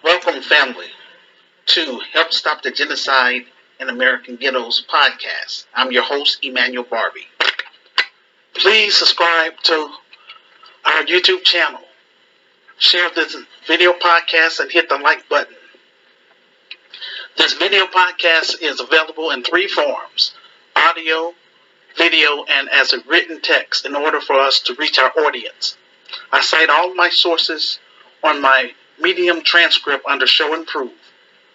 Welcome, family, to Help Stop the Genocide in American Ghettos podcast. I'm your host, Emmanuel Barbee. Please subscribe to our YouTube channel, share this video podcast, and hit the like button. This video podcast is available in three forms: audio, video, and as a written text in order for us to reach our audience. I cite all my sources on my Medium transcript under Show and Prove.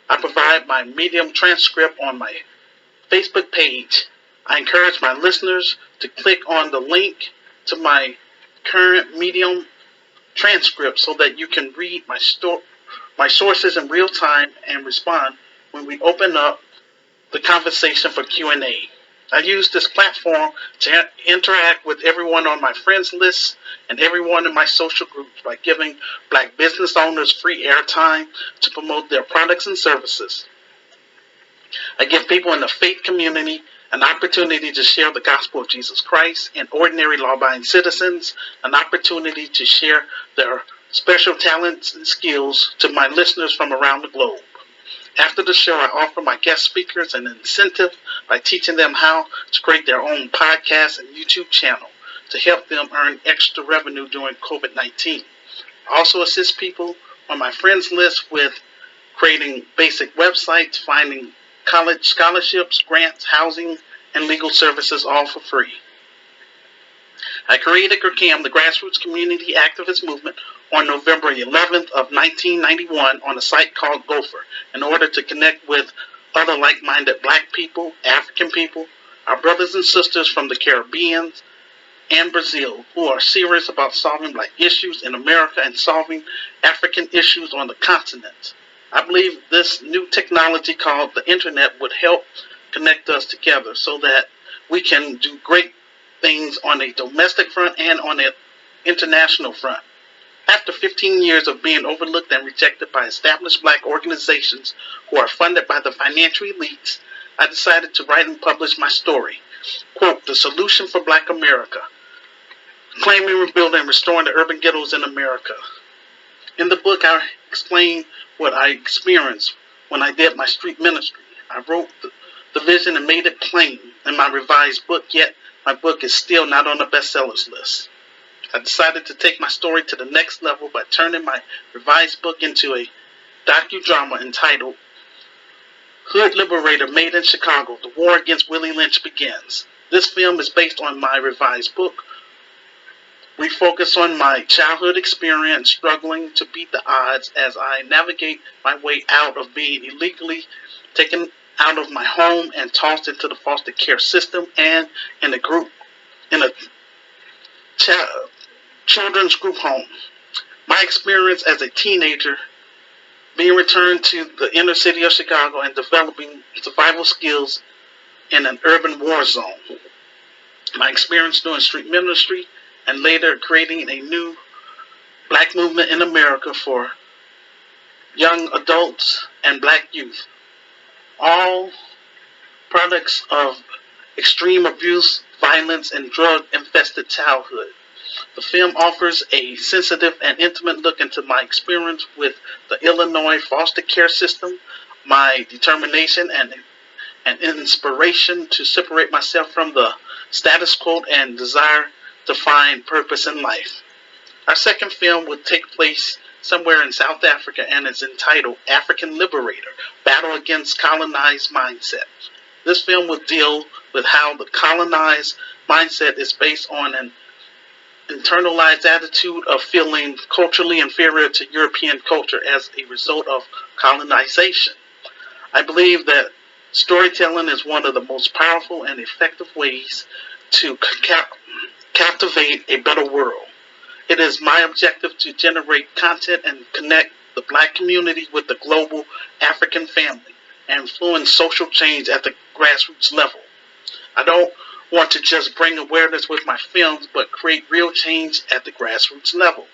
I provide my Medium transcript on my Facebook page. I encourage my listeners to click on the link to my current Medium transcript so that you can read my sources in real time and respond when we open up the conversation for Q&A. I use this platform to interact with everyone on my friends list and everyone in my social groups by giving Black business owners free airtime to promote their products and services. I give people in the faith community an opportunity to share the gospel of Jesus Christ, and ordinary law-abiding citizens an opportunity to share their special talents and skills to my listeners from around the globe. After the show, I offer my guest speakers an incentive by teaching them how to create their own podcast and YouTube channel to help them earn extra revenue during COVID-19. I also assist people on my friends list with creating basic websites, finding college scholarships, grants, housing, and legal services, all for free. I created GRCAM, the Grassroots Community Activist Movement, on November 11th of 1991 on a site called Gopher in order to connect with other like-minded Black people, African people, our brothers and sisters from the Caribbean and Brazil who are serious about solving Black issues in America and solving African issues on the continent. I believe this new technology called the internet would help connect us together so that we can do great things on a domestic front and on an international front. After 15 years of being overlooked and rejected by established Black organizations who are funded by the financial elites, I decided to write and publish my story, quote, The Solution for Black America, Claiming, Rebuilding, and Restoring the Urban Ghettos in America. In the book, I explain what I experienced when I did my street ministry. I wrote the vision and made it plain in my revised book, yet my book is still not on the bestsellers list. I decided to take my story to the next level by turning my revised book into a docudrama entitled Hood Liberator Made in Chicago, The War Against Willie Lynch Begins. This film is based on my revised book. We focus on my childhood experience struggling to beat the odds as I navigate my way out of being illegally taken out of my home and tossed into the foster care system and in a children's group home. My experience as a teenager being returned to the inner city of Chicago and developing survival skills in an urban war zone. My experience doing street ministry and later creating a new Black movement in America for young adults and Black youth. All products of extreme abuse, violence, and drug-infested childhood. The film offers a sensitive and intimate look into my experience with the Illinois foster care system, my determination and inspiration to separate myself from the status quo and desire to find purpose in life. Our second film will take place somewhere in South Africa and is entitled African Liberator, Battle Against Colonized Mindset. This film will deal with how the colonized mindset is based on an internalized attitude of feeling culturally inferior to European culture as a result of colonization. I believe that storytelling is one of the most powerful and effective ways to captivate a better world. It is my objective to generate content and connect the Black community with the global African family and influence social change at the grassroots level. I don't want to just bring awareness with my films, but create real change at the grassroots level.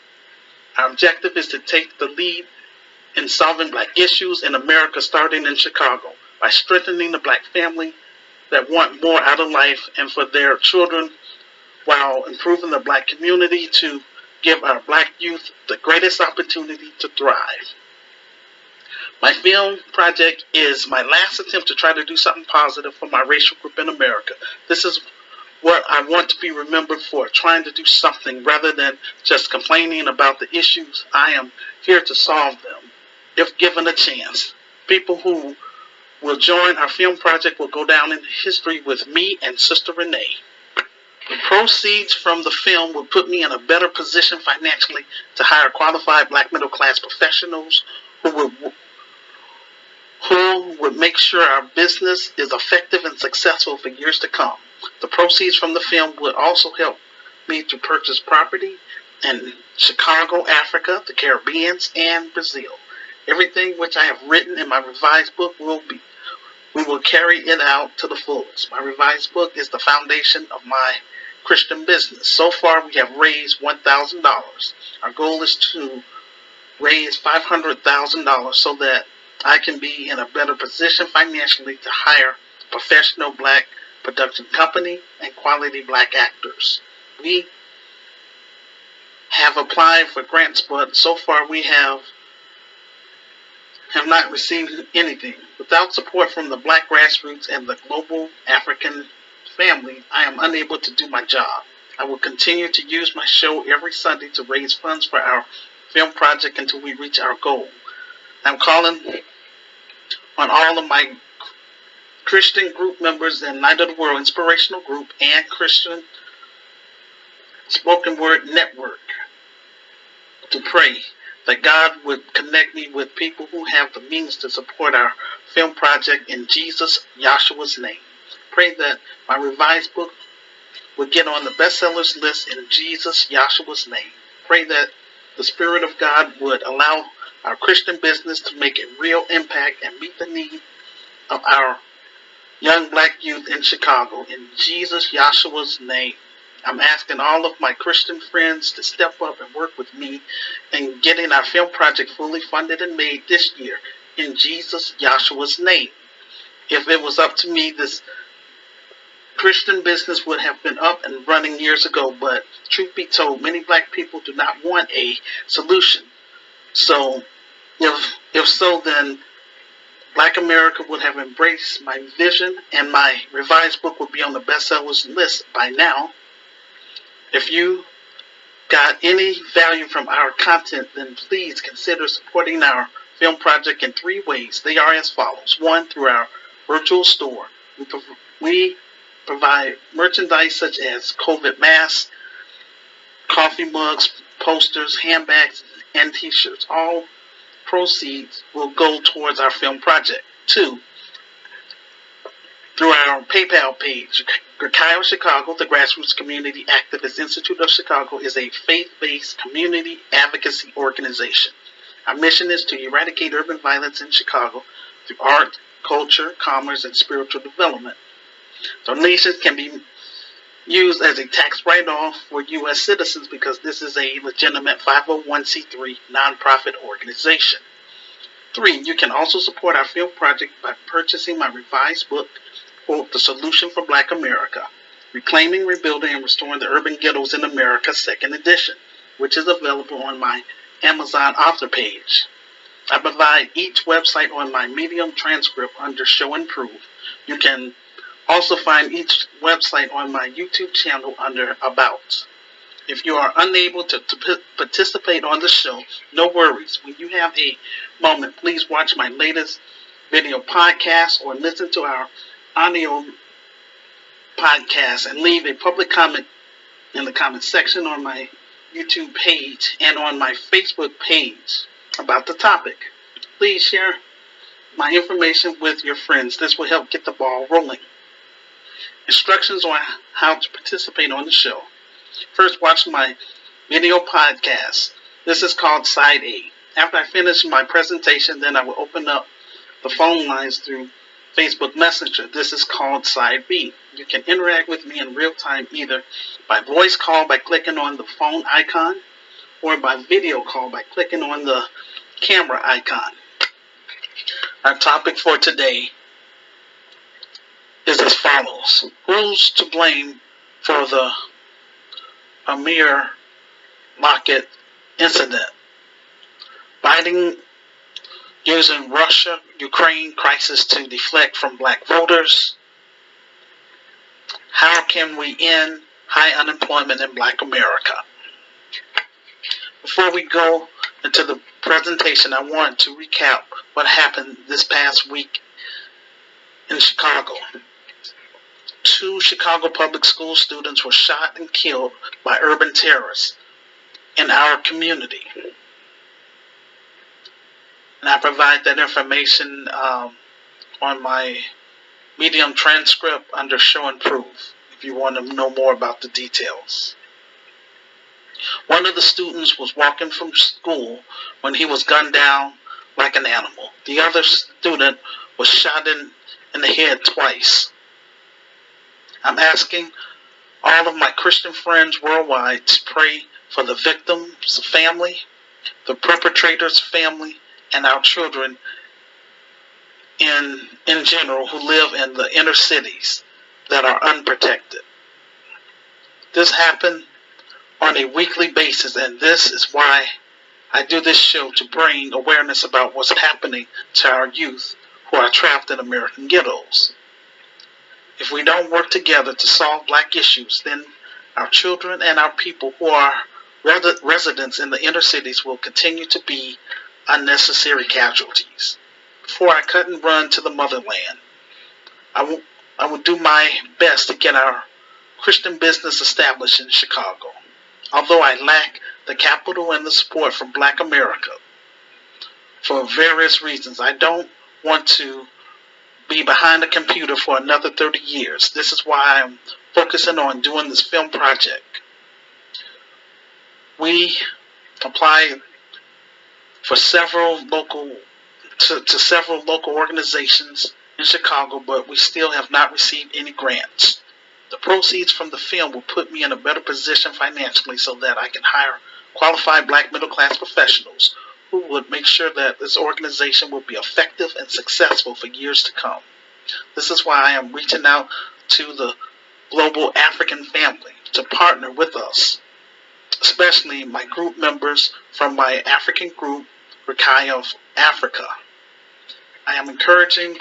Our objective is to take the lead in solving Black issues in America, starting in Chicago, by strengthening the Black family that want more out of life and for their children, while improving the Black community to give our Black youth the greatest opportunity to thrive. My film project is my last attempt to try to do something positive for my racial group in America. This is what I want to be remembered for, trying to do something rather than just complaining about the issues. I am here to solve them, if given a chance. People who will join our film project will go down in history with me and Sister Renee. The proceeds from the film will put me in a better position financially to hire qualified black middle class professionals who would make sure our business is effective and successful for years to come. The proceeds from the film would also help me to purchase property in Chicago, Africa, the Caribbean, and Brazil. Everything which I have written in my revised book we will carry it out to the fullest. My revised book is the foundation of my Christian business. So far, we have raised $1,000. Our goal is to raise $500,000 so that I can be in a better position financially to hire a professional black production company and quality black actors. We have applied for grants, but so far we have not received anything. Without support from the black grassroots and the global African family, I am unable to do my job. I will continue to use my show every Sunday to raise funds for our film project until we reach our goal. I'm calling on all of my Christian group members in Light of the World Inspirational Group and Christian Spoken Word Network to pray that God would connect me with people who have the means to support our film project in Jesus, Yahshua's name. Pray that my revised book would get on the bestsellers list in Jesus, Yahshua's name. Pray that the Spirit of God would allow our Christian business to make a real impact and meet the need of our young black youth in Chicago. In Jesus, Yahshua's name. I'm asking all of my Christian friends to step up and work with me in getting our film project fully funded and made this year. In Jesus, Yahshua's name. If it was up to me, this Christian business would have been up and running years ago, but truth be told, many black people do not want a solution. So, if so, then Black America would have embraced my vision and my revised book would be on the bestsellers list by now. If you got any value from our content, then please consider supporting our film project in 3 ways. They are as follows. 1, through our virtual store. We provide merchandise such as COVID masks, coffee mugs, posters, handbags, and t-shirts. All proceeds will go towards our film project. 2, through our PayPal page. Ghettos Chicago, the Grassroots Community Activist Institute of Chicago, is a faith-based community advocacy organization. Our mission is to eradicate urban violence in Chicago through art, culture, commerce, and spiritual development. Donations can be used as a tax write-off for U.S. citizens because this is a legitimate 501c3 nonprofit organization. 3, you can also support our film project by purchasing my revised book, quote, The Solution for Black America, Reclaiming, Rebuilding, and Restoring the Urban Ghettos in America, 2nd edition, which is available on my Amazon author page. I provide each website on my Medium transcript under Show and Prove. You can also find each website on my YouTube channel under About. If you are unable to participate on the show, no worries. When you have a moment, please watch my latest video podcast or listen to our audio podcast and leave a public comment in the comment section on my YouTube page and on my Facebook page about the topic. Please share my information with your friends. This will help get the ball rolling. Instructions on how to participate on the show. First, watch my video podcast. This is called Side A. After I finish my presentation, then I will open up the phone lines through Facebook Messenger. This is called Side B. You can interact with me in real time either by voice call by clicking on the phone icon or by video call by clicking on the camera icon. Our topic for today is as follows. Who's to blame for the Amir Locke incident? Biden using Russia-Ukraine crisis to deflect from black voters. How can we end high unemployment in black America? Before we go into the presentation, I want to recap what happened this past week in Chicago. 2 Chicago public school students were shot and killed by urban terrorists in our community. And I provide that information on my Medium transcript under Show and Prove if you want to know more about the details. One of the students was walking from school when he was gunned down like an animal. The other student was shot in the head twice. I'm asking all of my Christian friends worldwide to pray for the victim's family, the perpetrator's family, and our children in general who live in the inner cities that are unprotected. This happened on a weekly basis, and this is why I do this show, to bring awareness about what's happening to our youth who are trapped in American ghettos. If we don't work together to solve black issues, then our children and our people who are residents in the inner cities will continue to be unnecessary casualties. Before I cut and run to the motherland, I will do my best to get our Christian business established in Chicago. Although I lack the capital and the support from Black America for various reasons, I don't want to be behind a computer for another 30 years. This is why I'm focusing on doing this film project. We applied for several local organizations in Chicago, but we still have not received any grants. The proceeds from the film will put me in a better position financially so that I can hire qualified black middle-class professionals who would make sure that this organization will be effective and successful for years to come. This is why I am reaching out to the global African family to partner with us, especially my group members from my African group, Rakai of Africa. I am encouraging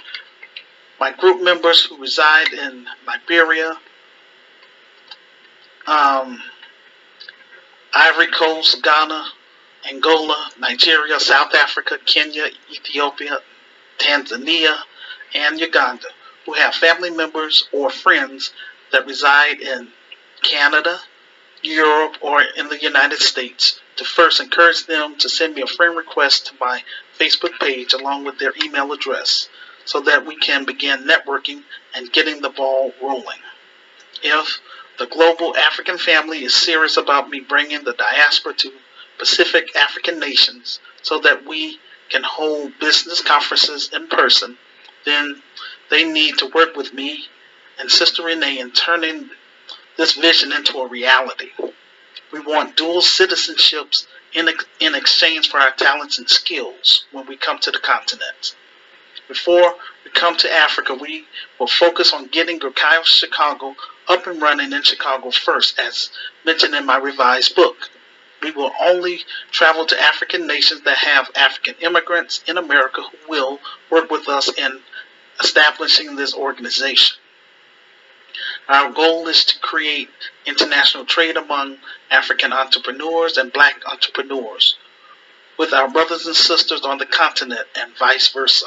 my group members who reside in Liberia, Ivory Coast, Ghana, Angola, Nigeria, South Africa, Kenya, Ethiopia, Tanzania, and Uganda, who have family members or friends that reside in Canada, Europe, or in the United States, to first encourage them to send me a friend request to my Facebook page along with their email address so that we can begin networking and getting the ball rolling. If the global African family is serious about me bringing the diaspora to Pacific African nations so that we can hold business conferences in person, then they need to work with me and Sister Renee in turning this vision into a reality. We want dual citizenships in exchange for our talents and skills when we come to the continent. Before we come to Africa, we will focus on getting Rakai of Chicago up and running in Chicago first, as mentioned in my revised book. We will only travel to African nations that have African immigrants in America who will work with us in establishing this organization. Our goal is to create international trade among African entrepreneurs and black entrepreneurs with our brothers and sisters on the continent and vice versa.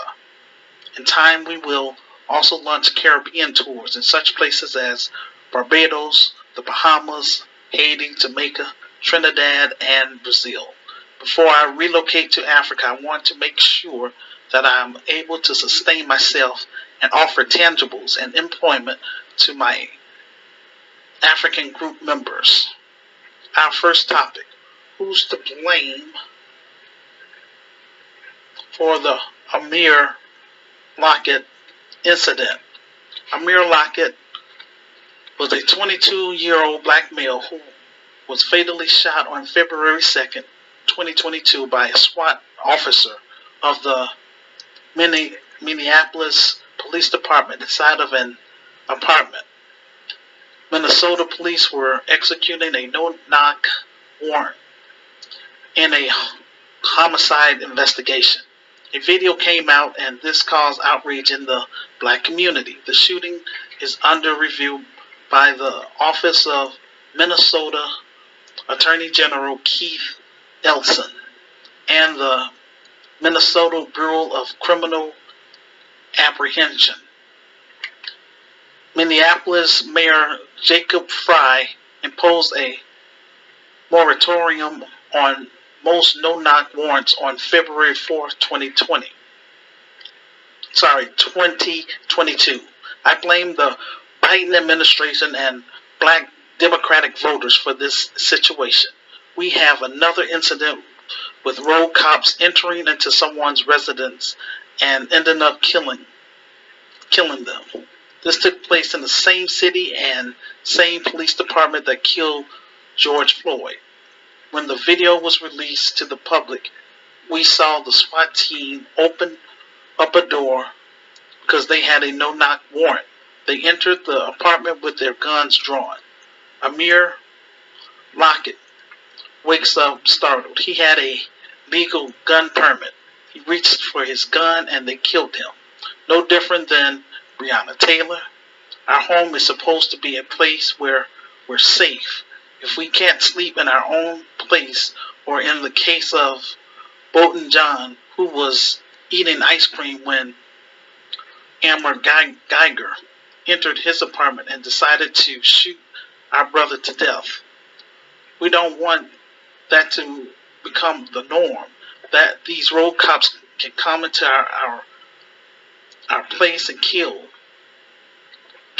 In time, we will also launch Caribbean tours in such places as Barbados, the Bahamas, Haiti, Jamaica, Trinidad, and Brazil. Before I relocate to Africa, I want to make sure that I'm able to sustain myself and offer tangibles and employment to my African group members. Our first topic: who's to blame for the Amir Locke incident? Amir Locke was a 22-year-old black male who was fatally shot on February 2nd, 2022 by a SWAT officer of the Minneapolis Police Department inside of an apartment. Minnesota police were executing a no-knock warrant in a homicide investigation. A video came out, and this caused outrage in the black community. The shooting is under review by the Office of Minnesota Attorney General Keith Ellison and the Minnesota Bureau of Criminal Apprehension. Minneapolis Mayor Jacob Frey imposed a moratorium on most no-knock warrants on February 4th, 2022. I blame the Biden administration and black Democratic voters for this situation. We have another incident with road cops entering into someone's residence and ending up killing them. This took place in the same city and same police department that killed George Floyd. When the video was released to the public, we saw the SWAT team open up a door because they had a no-knock warrant. They entered the apartment with their guns drawn. Amir, Locke, wakes up startled. He had a legal gun permit. He reached for his gun and they killed him. No different than Breonna Taylor. Our home is supposed to be a place where we're safe. If we can't sleep in our own place, or in the case of Bolton John, who was eating ice cream when Amir Geiger entered his apartment and decided to shoot our brother to death. We don't want that to become the norm, that these road cops can come into our place and kill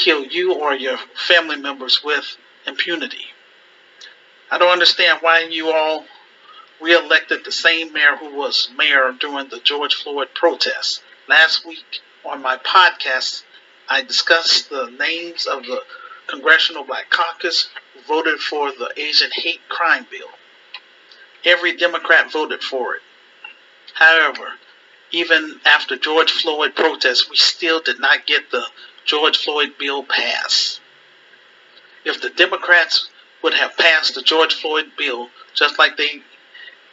you or your family members with impunity. I don't understand why you all re-elected the same mayor who was mayor during the George Floyd protests. Last week on my podcast, I discussed the names of the Congressional Black Caucus who voted for the Asian hate crime bill. Every Democrat voted for it. However, even after George Floyd protests, we still did not get the George Floyd bill passed. If the Democrats would have passed the George Floyd bill just like they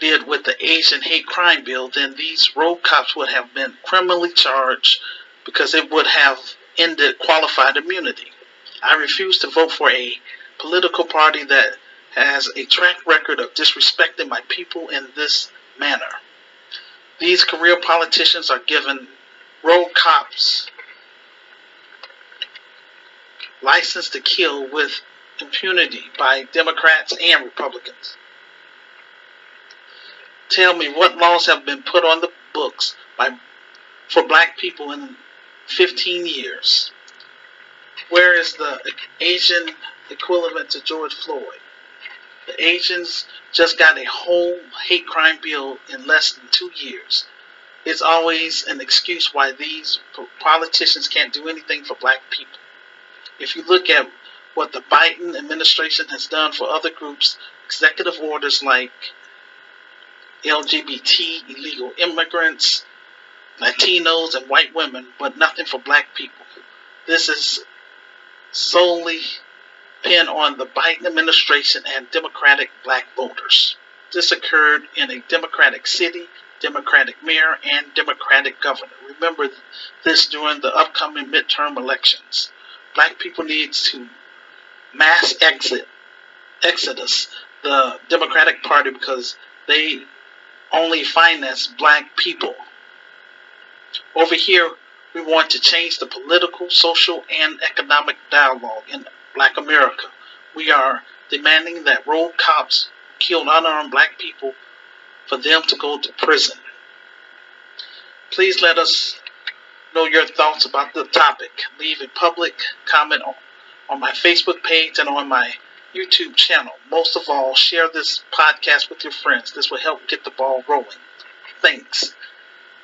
did with the Asian hate crime bill, then these road cops would have been criminally charged because it would have ended qualified immunity. I refuse to vote for a political party that has a track record of disrespecting my people in this manner. These career politicians are giving road cops license to kill with impunity by Democrats and Republicans. Tell me, what laws have been put on the books for black people in 15 years? Where is the Asian equivalent to George Floyd? The Asians just got a whole hate crime bill in less than 2 years. It's always an excuse why these politicians can't do anything for black people. If you look at what the Biden administration has done for other groups, executive orders like LGBT, illegal immigrants, Latinos, and white women, but nothing for black people. This is solely pinned on the Biden administration and Democratic black voters. This occurred in a Democratic city, Democratic mayor, and Democratic governor. Remember this during the upcoming midterm elections. Black people need to mass exodus the Democratic Party because they only finance black people. Over here, we want to change the political, social, and economic dialogue in Black America. We are demanding that road cops kill unarmed black people for them to go to prison. Please let us know your thoughts about the topic. Leave a public comment on my Facebook page and on my YouTube channel. Most of all, share this podcast with your friends. This will help get the ball rolling. Thanks.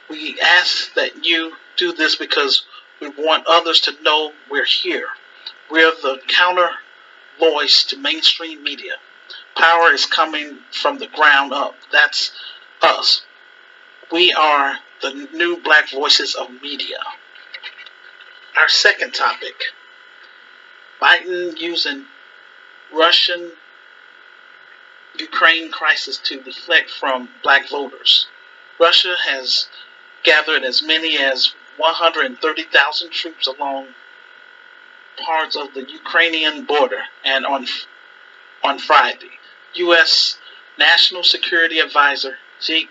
We ask that you do this because we want others to know we're here. We're the counter voice to mainstream media. Power is coming from the ground up. That's us. We are the new black voices of media. Our second topic, Biden using Russian-Ukraine crisis to deflect from black voters. Russia has gathered as many as 130,000 troops along parts of the Ukrainian border, and on Friday, U.S. National Security Advisor Jake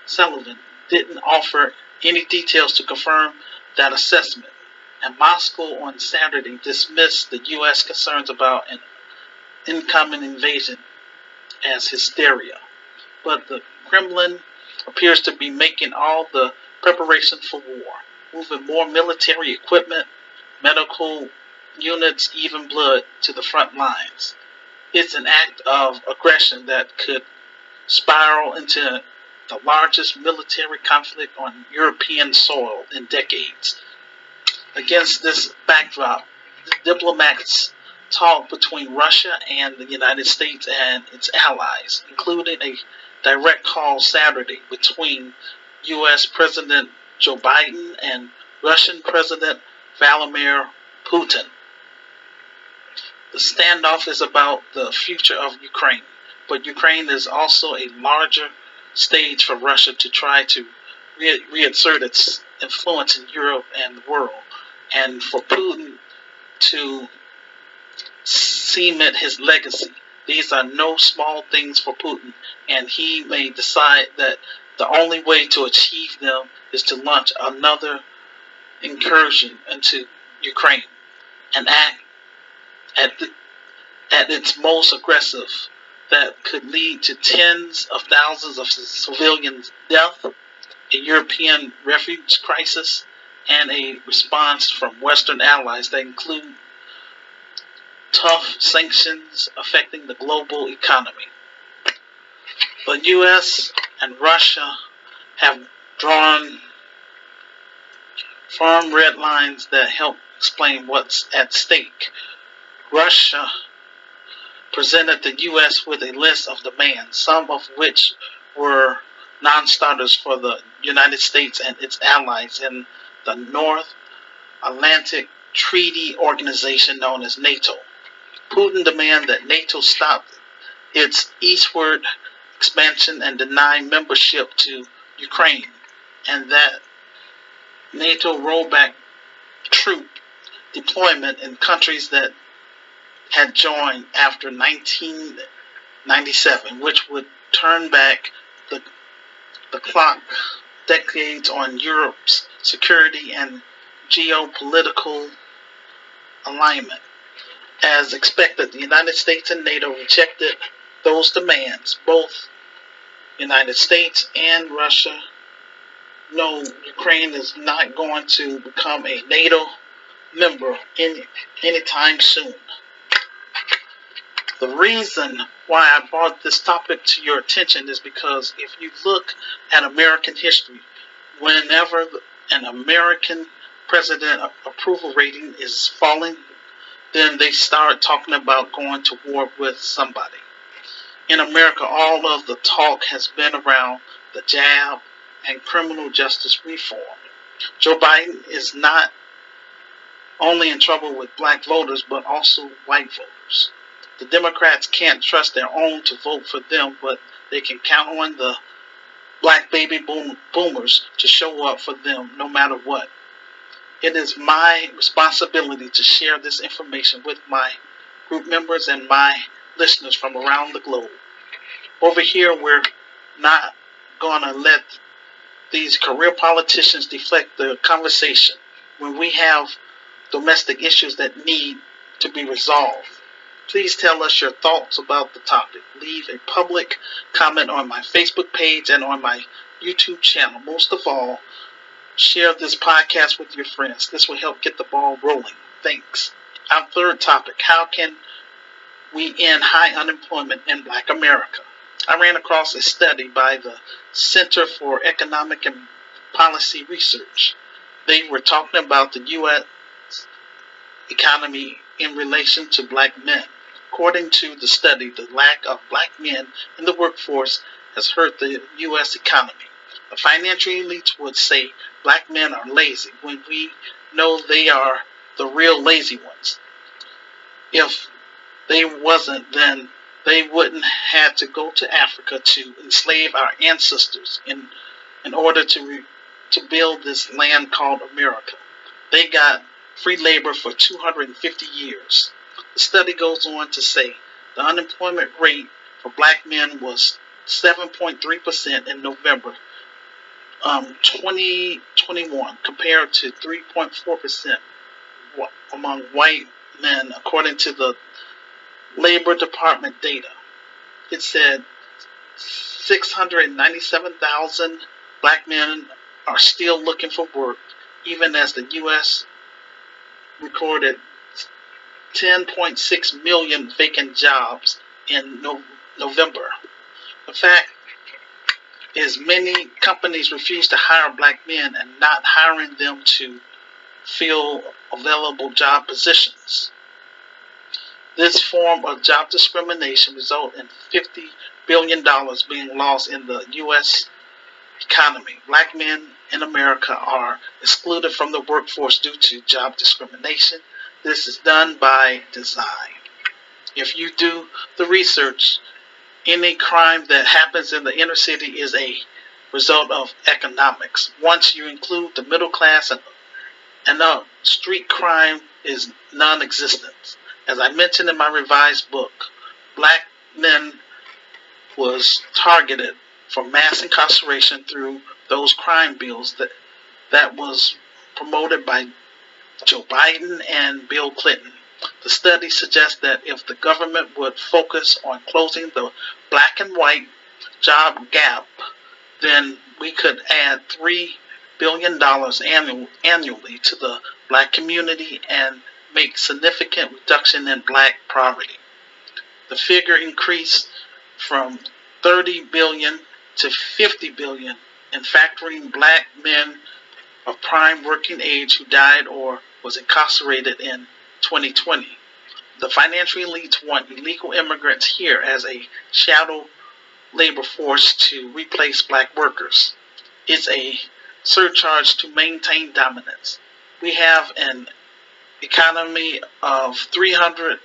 Sullivan didn't offer any details to confirm that assessment, and Moscow on Saturday dismissed the U.S. concerns about an incoming invasion as hysteria. But the Kremlin appears to be making all the preparation for war, moving more military equipment, medical units, even blood to the front lines. It's an act of aggression that could spiral into the largest military conflict on European soil in decades. Against this backdrop, diplomats talk between Russia and the United States and its allies, including a direct call Saturday between U.S. President Joe Biden and Russian President Vladimir Putin. The standoff is about the future of Ukraine, but Ukraine is also a larger stage for Russia to try to reassert its influence in Europe and the world, and for Putin to cement his legacy. These are no small things for Putin, and he may decide that the only way to achieve them is to launch another incursion into Ukraine, an act at its most aggressive that could lead to tens of thousands of civilian deaths, a European refugee crisis, and a response from Western allies that include tough sanctions affecting the global economy. The U.S. and Russia have drawn firm red lines that help explain what's at stake. Russia presented the U.S. with a list of demands, some of which were non-starters for the United States and its allies in the North Atlantic Treaty Organization known as NATO. Putin demanded that NATO stop its eastward expansion and deny membership to Ukraine, and that NATO roll back troop deployment in countries that had joined after 1997, which would turn back the clock decades on Europe's security and geopolitical alignment. As expected, the United States and NATO rejected those demands. Both United States and Russia know Ukraine is not going to become a NATO member anytime soon. The reason why I brought this topic to your attention is because if you look at American history, whenever an American president approval rating is falling, then they start talking about going to war with somebody. In America, all of the talk has been around the jab and criminal justice reform. Joe Biden is not only in trouble with black voters, but also white voters. The Democrats can't trust their own to vote for them, but they can count on the black baby boomers to show up for them no matter what. It is my responsibility to share this information with my group members and my listeners from around the globe. Over here, we're not going to let these career politicians deflect the conversation when we have domestic issues that need to be resolved. Please tell us your thoughts about the topic. Leave a public comment on my Facebook page and on my YouTube channel. Most of all, share this podcast with your friends. This will help get the ball rolling. Thanks. Our third topic, how can we end high unemployment in Black America? I ran across a study by the Center for Economic and Policy Research. They were talking about the U.S. economy in relation to black men. According to the study, the lack of black men in the workforce has hurt the U.S. economy. The financial elites would say black men are lazy when we know they are the real lazy ones. If they wasn't, then they wouldn't have to go to Africa to enslave our ancestors in order to to build this land called America. They got free labor for 250 years. The study goes on to say the unemployment rate for black men was 7.3% in November 2021 compared to 3.4% among white men, according to the Labor Department data. It said 697,000 black men are still looking for work, even as the U.S. recorded 10.6 million vacant jobs in November. The fact is, many companies refuse to hire black men and not hiring them to fill available job positions. This form of job discrimination results in $50 billion being lost in the U.S. economy. Black men in America are excluded from the workforce due to job discrimination. This is done by design. If you do the research, any crime that happens in the inner city is a result of economics. Once you include the middle class and up, street crime is non-existent. As I mentioned in my revised book, black men was targeted for mass incarceration through those crime bills that was promoted by Joe Biden and Bill Clinton. The study suggests that if the government would focus on closing the black and white job gap, then we could add $3 billion annually to the black community and make significant reduction in black poverty. The figure increased from 30 billion to 50 billion in factoring black men of prime working age who died or was incarcerated in 2020. The financial elites want illegal immigrants here as a shadow labor force to replace black workers. It's a surcharge to maintain dominance. We have an economy of $300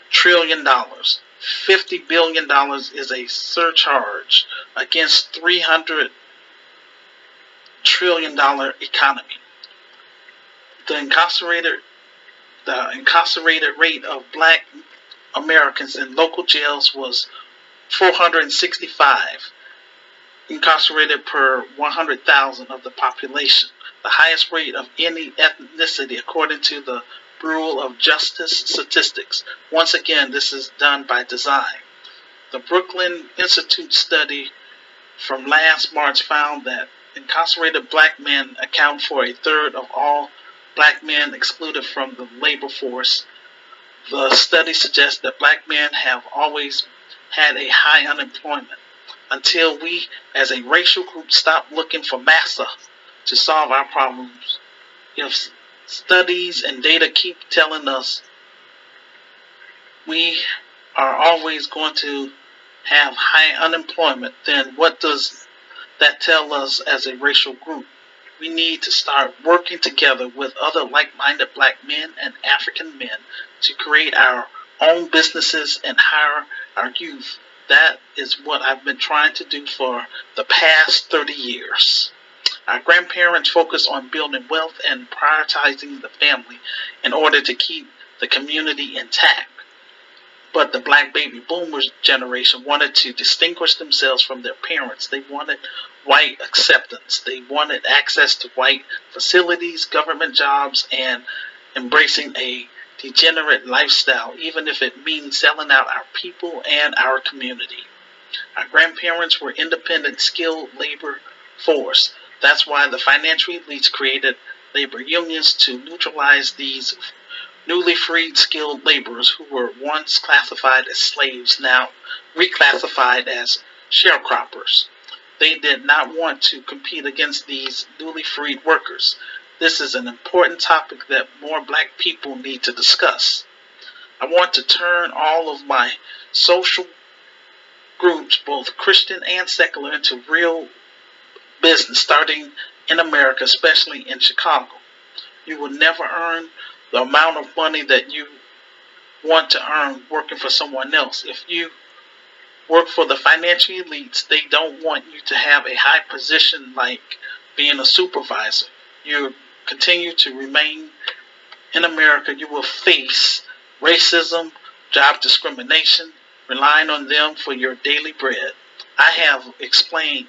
trillion. $50 billion is a surcharge against $300 trillion economy. The incarcerated rate of black Americans in local jails was 465 incarcerated per 100,000 of the population, the highest rate of any ethnicity according to the Bureau of Justice Statistics. Once again, this is done by design. The Brooklyn Institute study from last March found that incarcerated black men account for a third of all black men excluded from the labor force. The study suggests that black men have always had a high unemployment until we as a racial group stop looking for massa to solve our problems. If studies and data keep telling us we are always going to have high unemployment, then what does that tell us as a racial group? We need to start working together with other like-minded black men and African men to create our own businesses and hire our youth. That is what I've been trying to do for the past 30 years. Our grandparents focused on building wealth and prioritizing the family in order to keep the community intact. But the black baby boomers generation wanted to distinguish themselves from their parents. They wanted white acceptance. They wanted access to white facilities, government jobs, and embracing a degenerate lifestyle, even if it means selling out our people and our community. Our grandparents were independent, skilled labor force. That's why the financial elites created labor unions to neutralize these newly freed skilled laborers who were once classified as slaves, now reclassified as sharecroppers. They did not want to compete against these newly freed workers. This is an important topic that more black people need to discuss. I want to turn all of my social groups, both Christian and secular, into real business, starting in America, especially in Chicago. You will never earn the amount of money that you want to earn working for someone else. If you work for the financial elites, they don't want you to have a high position like being a supervisor. You continue to remain in America, you will face racism, job discrimination, relying on them for your daily bread. I have explained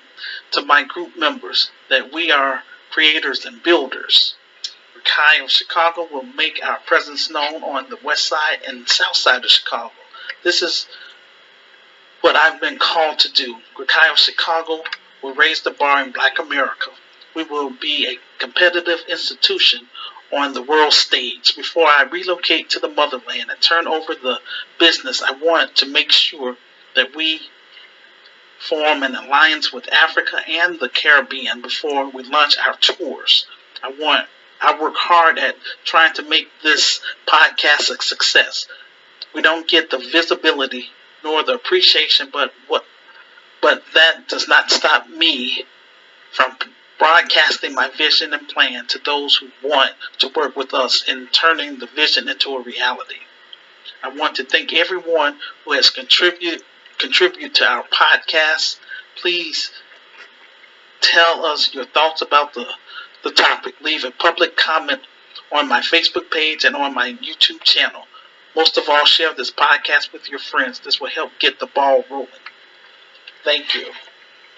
to my group members that we are creators and builders. Rakai of Chicago will make our presence known on the west side and south side of Chicago. This is what I've been called to do. Rakai of Chicago will raise the bar in Black America. We will be a competitive institution on the world stage. Before I relocate to the motherland and turn over the business, I want to make sure that we form an alliance with Africa and the Caribbean before we launch our tours. I work hard at trying to make this podcast a success. We don't get the visibility nor the appreciation, but that does not stop me from broadcasting my vision and plan to those who want to work with us in turning the vision into a reality. I want to thank everyone who has contributed to our podcast. Please tell us your thoughts about the topic. Leave a public comment on my Facebook page and on my YouTube channel. Most of all, share this podcast with your friends. This will help get the ball rolling. Thank you.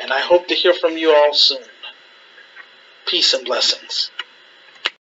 And I hope to hear from you all soon. Peace and blessings.